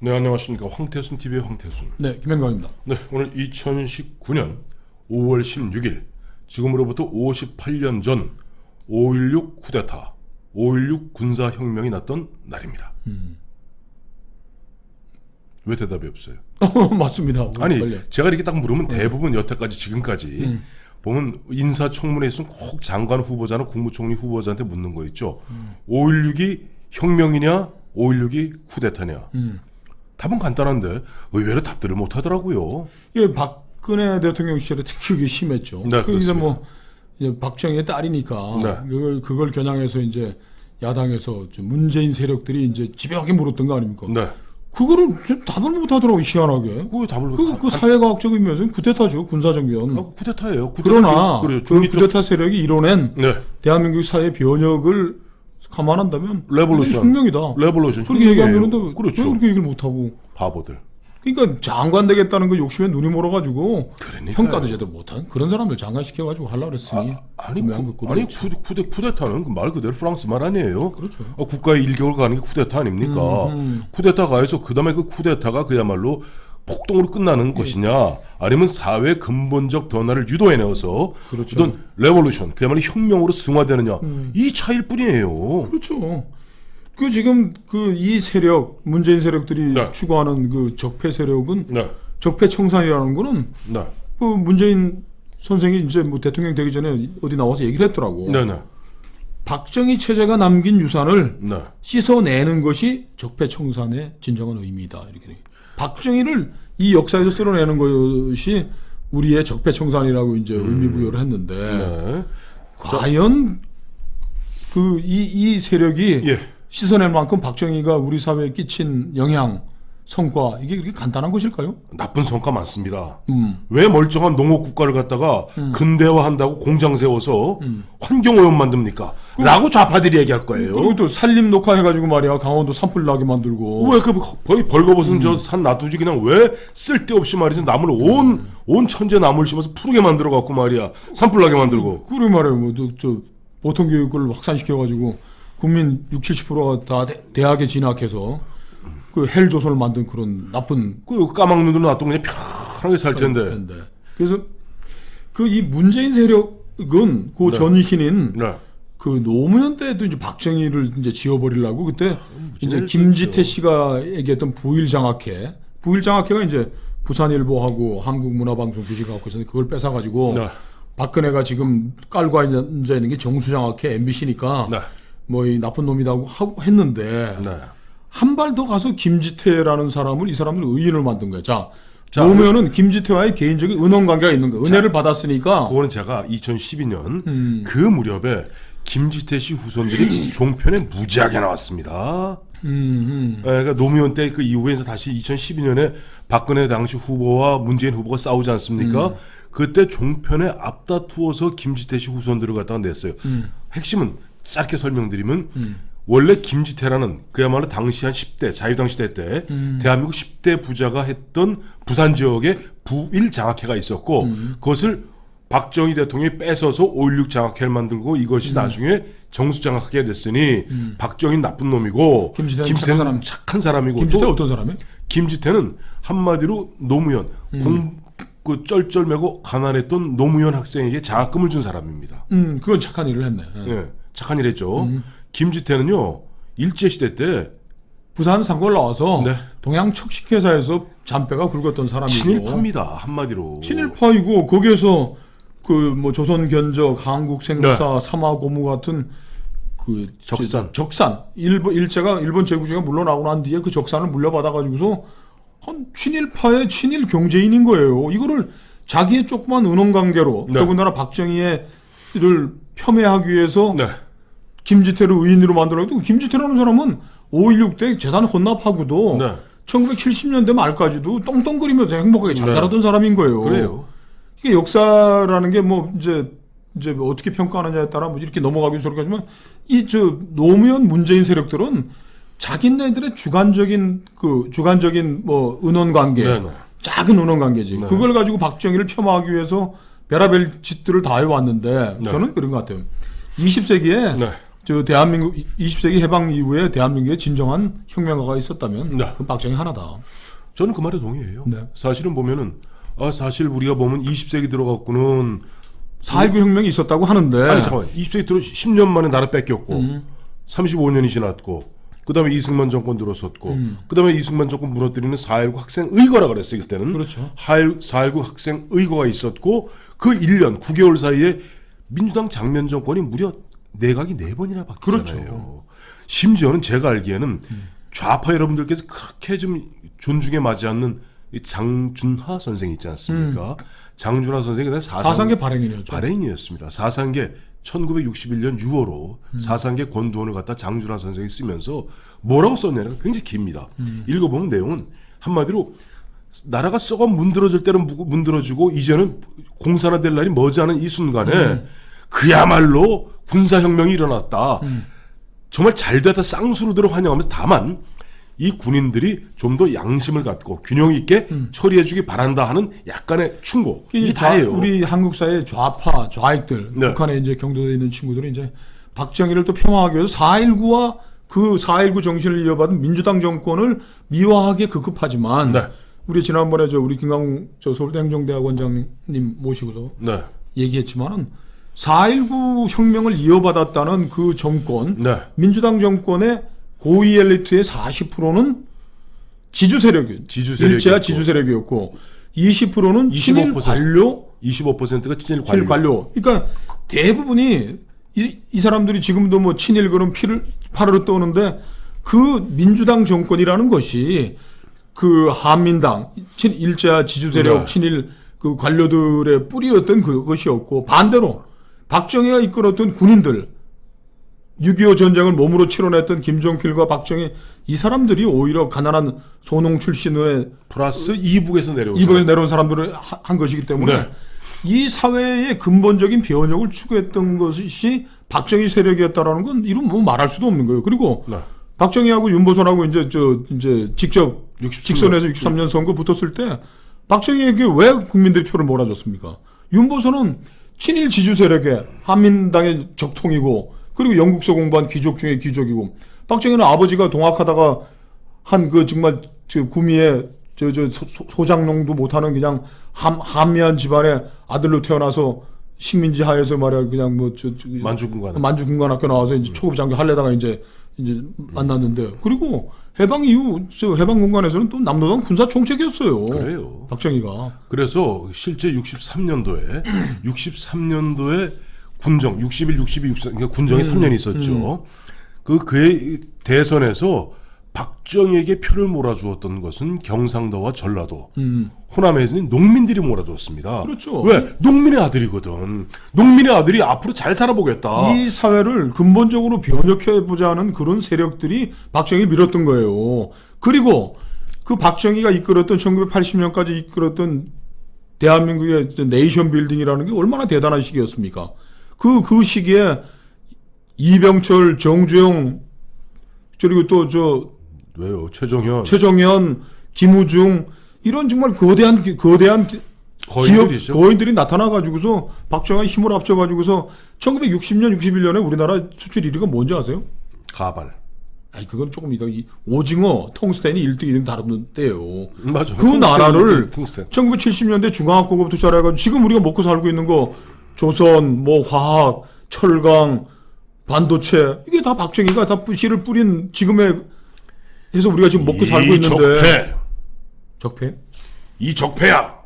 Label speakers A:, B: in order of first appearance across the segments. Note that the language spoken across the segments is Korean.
A: 네, 안녕하십니까. 황태순 TV의 황태순.
B: 네, 김현광입니다.
A: 네, 오늘 2019년 5월 16일, 지금으로부터 58년 전 5.16 쿠데타, 5.16 군사혁명이 났던 날입니다. 왜 대답이 없어요?
B: 맞습니다.
A: 아니,
B: 빨리.
A: 제가 이렇게 딱 물으면 대부분 여태까지 지금까지 보면 인사청문회에 있으면 꼭 장관 후보자나 국무총리 후보자한테 묻는 거 있죠. 5.16이 혁명이냐 5.16이 쿠데타냐. 답은 간단한데 의외로 답들을 못 하더라고요.
B: 예, 박근혜 대통령 시절에 특히 그게 심했죠.
A: 네,
B: 그래서 뭐 이제 박정희의 딸이니까
A: 네.
B: 그걸 겨냥해서 이제 야당에서 좀 문재인 세력들이 이제 집요하게 물었던 거 아닙니까?
A: 네.
B: 그거를 좀 답을 못 하더라고 희한하게.
A: 그 답을
B: 그 사회과학적 의미에서는 쿠데타죠, 군사정변.
A: 쿠데타예요.
B: 그러나
A: 그래요.
B: 그 쿠데타 세력이 이뤄낸
A: 네.
B: 대한민국 사회 변혁을 감안한다면
A: 레볼루션.
B: 혁명이다.
A: 레볼루션.
B: 그렇게 얘기하면 왜
A: 그렇죠.
B: 그렇게 얘기를 못 하고?
A: 바보들.
B: 그러니까 장관 되겠다는 거 욕심에 눈이 멀어가지고
A: 그러니까요.
B: 평가도 제대로 못한 그런 사람들 장관 시켜가지고 하려고 그랬으니
A: 쿠데타는 말 그대로 프랑스 말 아니에요.
B: 그렇죠.
A: 국가의 일격을 가는 게 쿠데타 아닙니까? 쿠데타 가해서 그 다음에 그 쿠데타가 그야말로 폭동으로 끝나는 것이냐, 아니면 사회 근본적 변화를 유도해내어서
B: 그렇죠.
A: 어떤 레볼루션, 그야말로 혁명으로 승화되느냐, 이 차이일 뿐이에요.
B: 그렇죠. 그 지금 그 이 세력 문재인 세력들이
A: 네.
B: 추구하는 그 적폐 세력은
A: 네,
B: 적폐 청산이라는 거는
A: 네,
B: 그 문재인 선생이 이제 뭐 대통령 되기 전에 어디 나와서 얘기를 했더라고.
A: 네, 네,
B: 박정희 체제가 남긴 유산을
A: 네.
B: 씻어내는 것이 적폐 청산의 진정한 의미이다. 이렇게 박정희를 이 역사에서 쓸어내는 것이 우리의 적폐 청산이라고 이제 의미 부여를 했는데
A: 네.
B: 과연 그 이 세력이
A: 예.
B: 씻어낼 만큼 박정희가 우리 사회에 끼친 영향, 성과 이게 그렇게 간단한 것일까요?
A: 나쁜 성과 많습니다. 왜 멀쩡한 농업 국가를 갖다가 근대화한다고 공장 세워서 환경오염 만듭니까? 라고 좌파들이 얘기할 거예요.
B: 그리고 또 산림 녹화해가지고 말이야 강원도 산불 나게 만들고
A: 왜 그 거의 벌거벗은 저 산 놔두지 그냥 왜 쓸데없이 말이지 나물 온 천재 나물 심어서 푸르게 만들어 갖고 말이야 산불 나게 만들고.
B: 그래 말이야 뭐저 보통 교육을 확산시켜가지고 국민 60-70%가 다 대학에 진학해서 그 헬조선을 만든 그런 나쁜
A: 그 까막눈으로 놔두면 그냥 편하게 살 텐데.
B: 그래서 그 이 문재인 세력은 그
A: 네.
B: 전신인
A: 네.
B: 그 노무현 때도 이제 박정희를 이제 지워버리려고 그때 이제
A: 무지를
B: 김지태 씨가 얘기했던 부일장학회가 이제 부산일보하고 한국문화방송 주식하고 해서 그걸 뺏어가지고
A: 네.
B: 박근혜가 지금 깔고 앉아 있는 게 정수장학회 MBC니까
A: 네.
B: 뭐 이 나쁜 놈이라고 하고 했는데
A: 네.
B: 한 발 더 가서 김지태라는 사람을 이 사람들 의인을 만든 거야. 자 노무현은 김지태와의 개인적인 은원 관계가 있는 거야. 은혜를 받았으니까.
A: 그거는 제가 2012년 그 무렵에 김지태 씨 후손들이 종편에 무지하게 나왔습니다. 그러니까 노무현 때 그 이후에 다시 2012년에 박근혜 당시 후보와 문재인 후보가 싸우지 않습니까? 그때 종편에 앞다투어서 김지태 씨 후손들을 갖다가 냈어요. 핵심은 짧게 설명드리면 원래 김지태라는 그야말로 당시 한 10대 자유당 시대 때 대한민국 10대 부자가 했던 부산 지역에 부일 장학회가 있었고 그것을 박정희 대통령이 뺏어서 5.16 장학회를 만들고 이것이 나중에 정수장학회가 됐으니 박정희 나쁜 놈이고 김지태는 착한 사람이고.
B: 김지태 어떤 사람이에요?
A: 김지태는 한마디로 노무현 그 쩔쩔매고 가난했던 노무현 학생에게 장학금을 준 사람입니다.
B: 그건 착한 일을 했네.
A: 네, 착한 일 했죠. 김지태는요 일제시대 때
B: 부산 상고를 나와서
A: 네.
B: 동양 척식회사에서 잔뼈가 굵었던 사람이고
A: 친일파입니다. 한마디로.
B: 친일파이고 거기에서 그 뭐 조선견적, 한국생사, 삼화고무 같은 그 적산 일본 제국주의가 물러나고 난 뒤에 그 적산을 물려받아 가지고서 한 친일파의 친일 경제인인 거예요. 이거를 자기의 조그만 은원 관계로 더군다나 박정희를 폄훼하기 위해서 김지태를 의인으로 만들어도 김지태라는 사람은 5.16 때 재산 헌납하고도 1970년대 말까지도 떵떵거리면서 행복하게 잘 살았던 사람인 거예요.
A: 그래요.
B: 이게 역사라는 게 뭐 이제 어떻게 평가하느냐에 따라 뭐 이렇게 넘어가기도 저렇게 하지만 이 노무현 문재인 세력들은 자기네들의 주관적인 뭐 은원 관계, 작은 은원 관계지. 그걸 가지고 박정희를 폄하하기 위해서 별의별 짓들을 다 해왔는데 저는 그런 것 같아요. 20세기에 저 대한민국 20세기 해방 이후에 대한민국에 진정한 혁명가가 있었다면
A: 네.
B: 그건 박정희 하나다.
A: 저는 그 말에 동의해요.
B: 네.
A: 사실은 보면은 사실 우리가 보면 20세기 들어갔고는
B: 4.19 혁명이 있었다고 하는데
A: 아니 잠깐만 20세기 들어 10년 만에 나라 뺏겼고 35년이 지났고 그다음에 이승만 정권 들어섰고 그다음에 이승만 정권 무너뜨리는 4.19 학생 의거라 그랬어요. 그때는
B: 그렇죠.
A: 4.19 학생 의거가 있었고 그 1년 9개월 사이에 민주당 장면 정권이 무려 내각이 4번이나 바뀌잖아요.
B: 그렇죠.
A: 심지어는 제가 알기에는 좌파 여러분들께서 그렇게 좀 존중에 맞지 않는 이 장준하 선생 있지 않습니까? 장준하 선생이 그때
B: 사상계 발행인이었죠.
A: 발행이었습니다. 사상계 1961년 6월호 사상계 권도원을 갖다 장준하 선생이 쓰면서 뭐라고 썼냐면 굉장히 깁니다. 읽어보면 내용은 한마디로 나라가 썩어 문드러질 때는 문드러지고 이제는 공산화 될 날이 머지않은 이 순간에 그야말로 군사혁명이 일어났다. 정말 잘됐다 쌍수로들어 환영하면서 다만 이 군인들이 좀 더 양심을 갖고 균형 있게 처리해주기 바란다 하는 약간의 충고. 이게 다예요.
B: 우리 한국 사회 좌파, 좌익들,
A: 네.
B: 북한에 이제 경도에 있는 친구들이 이제 박정희를 또 폄하하기 위해서 4.19와 그 4.19 정신을 이어받은 민주당 정권을 미화하기에 급급하지만
A: 네.
B: 우리 지난번에 우리 김강웅 서울대 행정대학원장님 모시고서
A: 네.
B: 얘기했지만은 4.19 혁명을 이어받았다는 그 정권,
A: 네.
B: 민주당 정권의 고위 엘리트의 40%는 지주 세력이, 일제와 지주 세력이었고 20%는 친일
A: 25%.
B: 관료,
A: 25%가 친일
B: 친일
A: 관료.
B: 관료. 그러니까 대부분이 이 사람들이 지금도 뭐 친일 그런 피를 파르르 떠오는데 그 민주당 정권이라는 것이 그 한민당, 일제와 지주 세력,
A: 네.
B: 친일 그 관료들의 뿌리였던 그것이었고 반대로 박정희가 이끌었던 군인들 6.25 전쟁을 몸으로 치러냈던 김종필과 박정희 이 사람들이 오히려 가난한 소농 출신의
A: 플러스 이북에서 내려온
B: 이북에서 내려온 사람들을 한 것이기 때문에
A: 네.
B: 이 사회의 근본적인 변혁을 추구했던 것이 박정희 세력이었다라는 건 이런 뭐 말할 수도 없는 거예요. 그리고
A: 네.
B: 박정희하고 윤보선하고 이제 직접
A: 63년.
B: 직선에서 63년 선거 붙었을 때 박정희에게 왜 국민들이 표를 몰아줬습니까? 윤보선은 친일 지주 세력의 한민당의 적통이고 그리고 영국서 공부한 귀족 중에 귀족이고 박정희는 아버지가 동학하다가 한 그 정말 구미에 소장농도 못하는 그냥 한미한 집안의 아들로 태어나서 식민지 하에서 말이야 그냥 만주군관학교 나와서 이제 초급 장교 할래다가 이제 만났는데 그리고 해방 이후 해방공간에서는 또 남노당 군사 총책이었어요.
A: 그래요.
B: 박정희가.
A: 그래서 실제 63년도에 군정 61, 62, 63 그러니까 군정이 3년 있었죠. 그의 대선에서 박정희에게 표를 몰아주었던 것은 경상도와 전라도, 호남에서는 농민들이 몰아줬습니다.
B: 그렇죠.
A: 왜? 농민의 아들이거든. 농민의 아들이 앞으로 잘 살아보겠다.
B: 이 사회를 근본적으로 변혁해보자는 그런 세력들이 박정희를 밀었던 거예요. 그리고 그 박정희가 이끌었던 1980년까지 이끌었던 대한민국의 네이션 빌딩이라는 게 얼마나 대단한 시기였습니까? 그 시기에 이병철, 정주영, 그리고 또
A: 왜요? 최정현,
B: 김우중 이런 정말 거대한
A: 거인들이죠.
B: 거인들이 나타나가지고서 박정희가 힘을 합쳐가지고서 1960년, 61년에 우리나라 수출 1위가 뭔지 아세요?
A: 가발.
B: 아니 그건 조금 이 오징어, 텅스텐이 1등, 2등 다르는데요.
A: 맞아.
B: 그 나라를
A: 퉁스텐.
B: 1970년대 중앙학고부터 시작해가지고 지금 우리가 먹고 살고 있는 거 조선, 뭐 화학, 철강, 반도체 이게 다 박정희가 다 씨를 뿌린 지금의 해서 우리가 지금 먹고 살고 있는데 적폐?
A: 이 적폐야.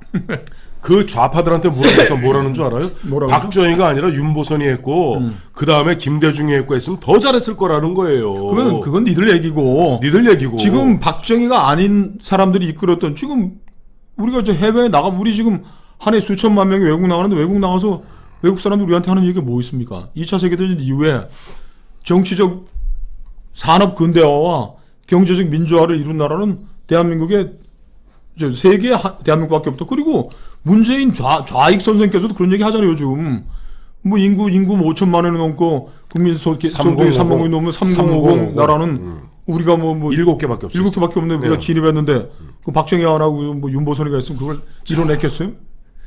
A: 그 좌파들한테 물어봐서 뭐라는 줄 알아요?
B: 뭐라고
A: 박정희가 아니라 윤보선이 했고 그 다음에 김대중이 했고 했으면 더 잘했을 거라는 거예요.
B: 그건 니들 얘기고.
A: 니들 얘기고.
B: 지금 박정희가 아닌 사람들이 이끌었던 지금 우리가 이제 해외에 나가면 우리 지금 한 해 수천만 명이 외국 나가는데 외국 나가서 외국 사람들 우리한테 하는 얘기가 뭐 있습니까? 2차 세계대전 이후에 정치적 산업 근대화와 경제적 민주화를 이룬 나라는 대한민국의 세 개의 대한민국밖에 없다. 그리고 문재인 좌익 선생께서도 그런 얘기 하잖아요. 요즘 뭐 인구 5천만원이 넘고 국민 소득이 300이 넘는 3050 나라는 우리가 뭐
A: 7개밖에 없어요.
B: 7개밖에 없는데 우리가 진입했는데 그 박정희 안 하고 뭐 윤보선이가 있으면 그걸 이뤄냈겠어요?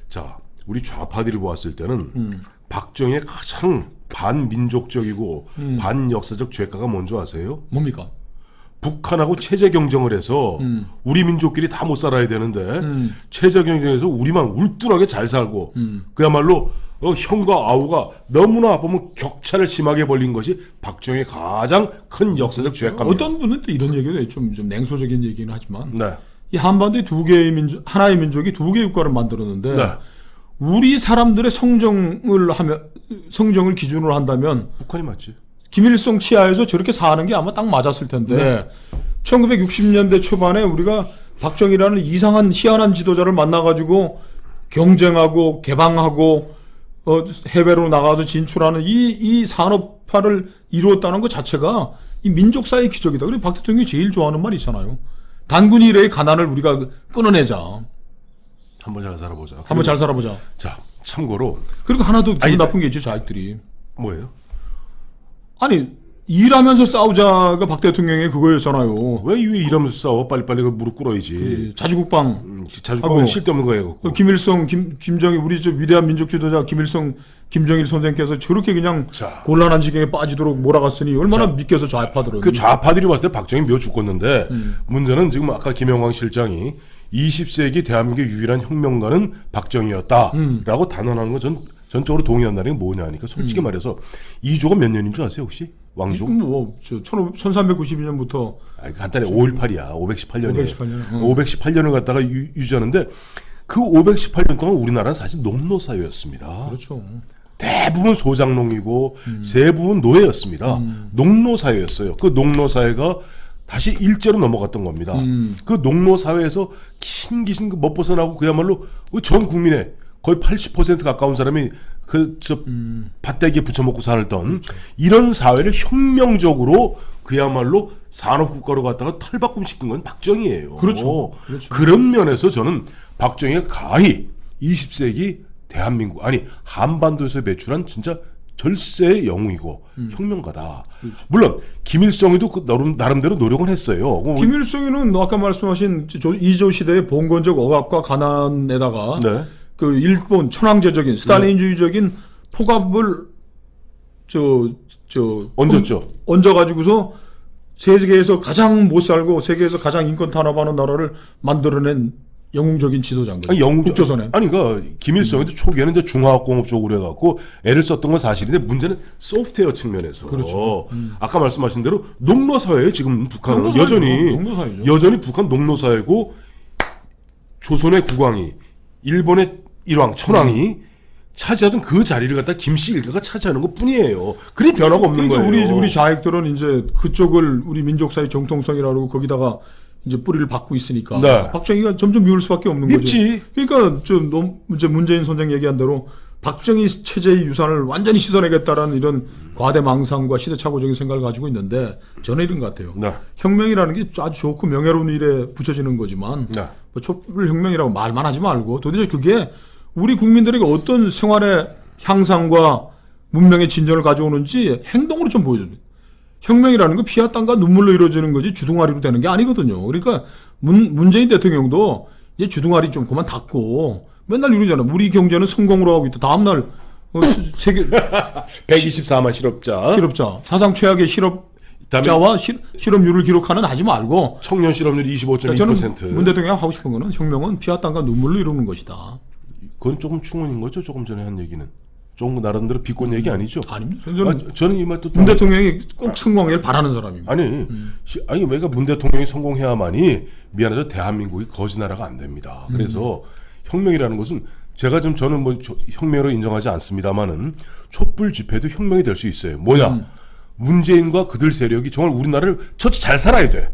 A: 자, 우리 좌파들이 보았을 때는 박정희의 가장 반민족적이고 반역사적 죄가가 뭔지 아세요?
B: 뭡니까?
A: 북한하고 체제 경쟁을 해서 우리 민족끼리 다 못 살아야 되는데 체제 경쟁에서 우리만 울뚝하게 잘 살고 그야말로 형과 아우가 너무나 보면 격차를 심하게 벌린 것이 박정희의 가장 큰 역사적 죄가입니다.
B: 어떤 분은 또 이런 얘기도 좀 냉소적인 얘기는 하지만
A: 네.
B: 이 한반도에 두 개의 민족, 하나의 민족이 두 개의 국가를 만들었는데
A: 네.
B: 우리 사람들의 성정을 기준으로 한다면
A: 북한이 맞지.
B: 김일성 치하에서 저렇게 사는 게 아마 딱 맞았을 텐데 1960년대 초반에 우리가 박정희라는 이상한 희한한 지도자를 만나가지고 경쟁하고 개방하고 해외로 나가서 진출하는 이 산업화를 이루었다는 것 자체가 이 민족사의 기적이다. 그리고 박 대통령이 제일 좋아하는 말이 있잖아요. 단군 이래의 가난을 우리가 끊어내자.
A: 한번 잘 살아보자.
B: 한번 잘 살아보자.
A: 자, 참고로
B: 그리고 하나 더 기분 나쁜 게 있지, 자익들이.
A: 뭐예요?
B: 아니, 일하면서 싸우자가 박 대통령의 그거였잖아요.
A: 왜 일하면서 싸워? 빨리빨리 그 무릎 꿇어야지.
B: 자주국방.
A: 자주
B: 하고
A: 보면 쓸데없는 거예요.
B: 김일성, 김정일, 우리 저 위대한 민족 지도자 김일성, 김정일 선생께서 저렇게 그냥
A: 자.
B: 곤란한 지경에 빠지도록 몰아갔으니 얼마나 믿겨서 좌파들은.
A: 그 좌파들이 봤을 때 박정희 묘 죽었는데 문제는 지금 아까 김영광 실장이 20세기 대한민국의 유일한 혁명가는 박정희였다라고 단언하는 거 전적으로 동의한다는 게 뭐냐 하니까 솔직히 말해서 이조가 몇 년인 줄 아세요 혹시? 왕조?
B: 뭐 1392년부터
A: 간단히 5.18이야. 518년이에요.
B: 518년.
A: 518년을 갖다가 유지하는데 그 518년 동안 우리나라는 사실 농노사회였습니다.
B: 그렇죠.
A: 대부분 소장농이고 대부분 노예였습니다. 농노사회였어요. 그 농노사회가 다시 일제로 넘어갔던 겁니다. 그 농노사회에서 신기신 못 벗어나고 그야말로 전 국민의 거의 80% 가까운 사람이 밭대기에 붙여먹고 살던
B: 그렇죠.
A: 이런 사회를 혁명적으로 그야말로 산업국가로 갖다가 털바꿈시킨 건 박정희예요.
B: 그렇죠. 그렇죠.
A: 그런 면에서 저는 박정희가 가히 20세기 대한민국 아니 한반도에서 배출한 진짜 절세의 영웅이고 혁명가다.
B: 그렇죠.
A: 물론 김일성이도 그 나름대로 노력은 했어요.
B: 김일성이는 아까 말씀하신 이조 시대의 봉건적 억압과 가난에다가
A: 네.
B: 그 일본 천황제적인 스탈린주의적인 폭압을
A: 얹었죠.
B: 얹어가지고서 세계에서 가장 못 살고 세계에서 가장 인권 탄압하는 나라를 만들어낸 영웅적인 지도자인 거죠. 북조선에.
A: 아니 그러니까 김일성이도 초기에는 이제 중화학공업 쪽으로 해갖고 애를 썼던 건 사실인데 문제는 소프트웨어 측면에서.
B: 그렇죠.
A: 아까 말씀하신 대로 농노사회에 지금 북한은
B: 농노사회죠.
A: 여전히 북한 농노사회고 조선의 국왕이 일본의 일왕 천황이 차지하던 그 자리를 갖다 김씨 일가가 차지하는 것 뿐이에요. 그리 변화가 없는
B: 그러니까
A: 거예요.
B: 우리 좌익들은 이제 그쪽을 우리 민족사의 정통성이라고 거기다가 이제 뿌리를 받고 있으니까
A: 네.
B: 박정희가 점점 미울 수밖에 없는
A: 밉지.
B: 거죠. 그러니까 이제 문재인 선생 얘기한 대로 박정희 체제의 유산을 완전히 씻어내겠다라는 이런 과대망상과 시대착오적인 생각을 가지고 있는데 저는 이런 것 같아요.
A: 네.
B: 혁명이라는 게 아주 좋고 명예로운 일에 붙여지는 거지만
A: 네.
B: 뭐 촛불 혁명이라고 말만 하지 말고 도대체 그게 우리 국민들에게 어떤 생활의 향상과 문명의 진전을 가져오는지 행동으로 좀 보여줘요. 혁명이라는 건 피와 땀과 눈물로 이루어지는 거지 주둥아리로 되는 게 아니거든요. 그러니까 문재인 대통령도 이제 주둥아리 좀 그만 닫고 맨날 이러잖아. 우리 경제는 성공으로 하고 있다. 다음날 세계
A: 124만 실업자.
B: 사상 최악의 실업자와 실업률을 기록하는 하지 말고
A: 청년 실업률 25.2%.
B: 저는 문 대통령이 하고 싶은 거는 혁명은 피와 땀과 눈물로 이루는 것이다.
A: 그건 조금 충원인 거죠. 조금 전에 한 얘기는. 조금 나름대로 비꼰 얘기 아니죠?
B: 아닙니다.
A: 저는 이 말 또
B: 문 대통령이 꼭 성공하길 바라는 사람입니다.
A: 아니 왜가 문 대통령이 성공해야만이 미안해서 대한민국이 거지 나라가 안 됩니다. 그래서 혁명이라는 것은 저는 뭐 혁명으로 인정하지 않습니다만은 촛불 집회도 혁명이 될 수 있어요. 뭐냐? 문재인과 그들 세력이 정말 우리나라를 잘 살아야 돼.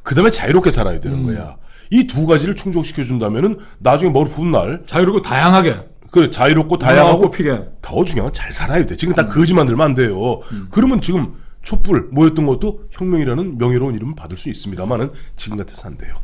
A: 그다음에 자유롭게 살아야 되는 거야. 이 두 가지를 충족시켜 준다면은 나중에 머리 푸는 날
B: 자유롭고 다양하게.
A: 그래 자유롭고 다양하고
B: 피게.
A: 더 중요한 건 잘 살아야 돼. 지금 다 거지 만들면 안 돼요. 그러면 지금 촛불 모였던 것도 혁명이라는 명예로운 이름을 받을 수 있습니다만은 지금 같아서 안 돼요.